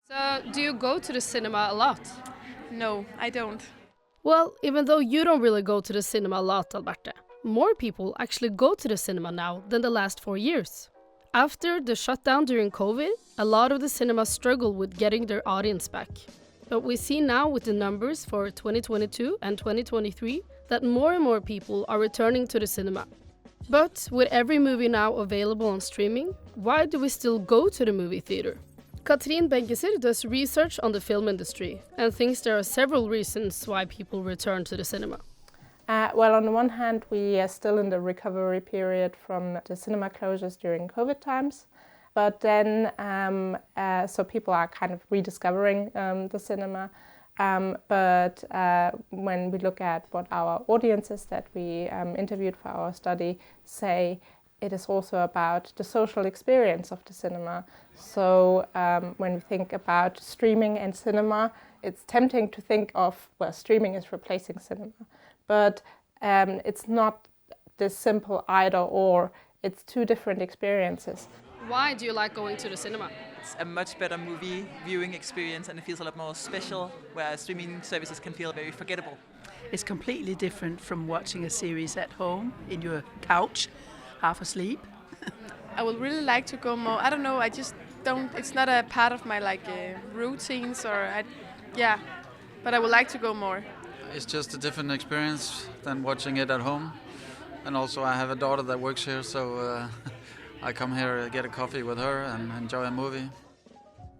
So, do you go to the cinema a lot? No, I don't. Well, even though you don't really go to the cinema a lot, Alberte, more people actually go to the cinema now than the last 4 years. After the shutdown during COVID, a lot of the cinemas struggle with getting their audience back. But we see now with the numbers for 2022 and 2023 that more and more people are returning to the cinema. But with every movie now available on streaming, why do we still go to the movie theater? Katrin Benkeser does research on the film industry and thinks there are several reasons why people return to the cinema. Well, on the one hand, we are still in the recovery period from the cinema closures during COVID times. But then, so people are kind of rediscovering the cinema. But when we look at what our audiences that we interviewed for our study say, it is also about the social experience of the cinema. So when we think about streaming and cinema, it's tempting to think of, well, streaming is replacing cinema. But it's not this simple either or. It's two different experiences. Why do you like going to the cinema? It's a much better movie viewing experience and it feels a lot more special, whereas streaming services can feel very forgettable. It's completely different from watching a series at home in your couch, half asleep. I would really like to go more. I don't know, I just don't, it's not a part of my routines but I would like to go more. It's just a different experience than watching it at home. And also I have a daughter that works here, so I come here, get a coffee with her and enjoy a movie.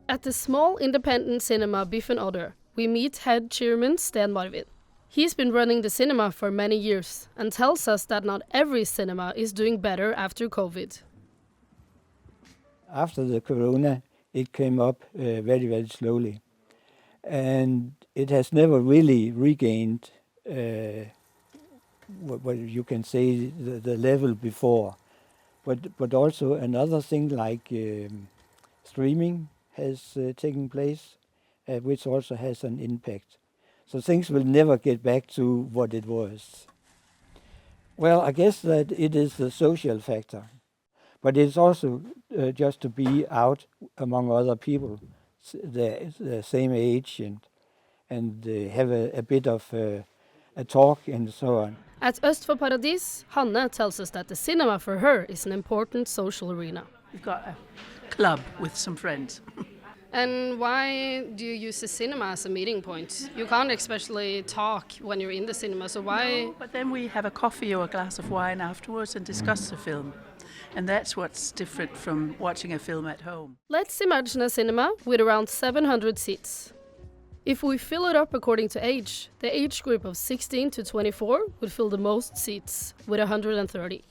At the small independent cinema Biffen Odder, we meet head chairman Sten Marvin. He's been running the cinema for many years and tells us that not every cinema is doing better after COVID. After the corona, it came up very, very slowly. And it has never really regained what you can say the level before. But also another thing like streaming has taken place, which also has an impact. So things will never get back to what it was. Well, I guess that it is the social factor. But it's also just to be out among other people, the same age and have a bit of a talk and so on. At Øst for Paradis, Hanne tells us that the cinema for her is an important social arena. We've got a club with some friends. And why do you use the cinema as a meeting point? You can't especially talk when you're in the cinema, so why? No, but then we have a coffee or a glass of wine afterwards and discuss the film. And that's what's different from watching a film at home. Let's imagine a cinema with around 700 seats. If we fill it up according to age, the age group of 16 to 24 would fill the most seats, with 130.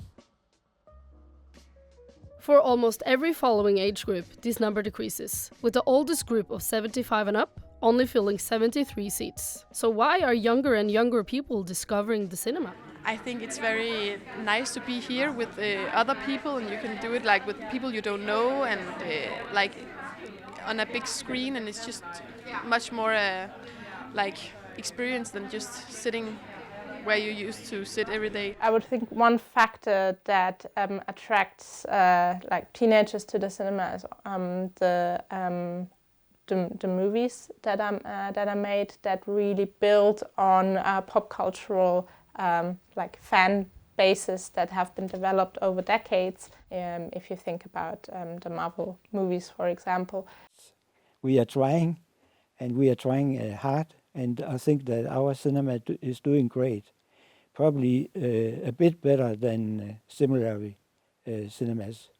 For almost every following age group, this number decreases, with the oldest group of 75 and up only filling 73 seats. So why are younger and younger people discovering the cinema? I think it's very nice to be here with other people, and you can do it with people you don't know and on a big screen, and it's just much more experience than just sitting where you used to sit every day. I would think one factor that attracts teenagers to the cinema is the movies that are made that really build on pop cultural fan bases that have been developed over decades. If you think about the Marvel movies, for example. We are trying, and we are trying hard, and I think that our cinema is doing great. Probably a bit better than similar cinemas.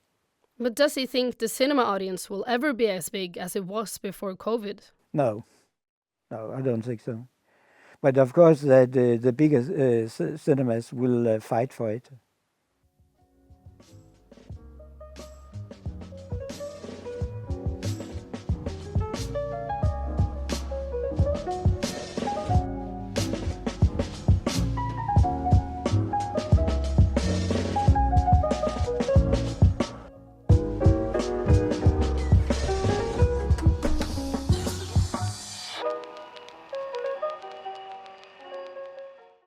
But does he think the cinema audience will ever be as big as it was before COVID? No, I don't think so. But of course, that the bigger cinemas will fight for it.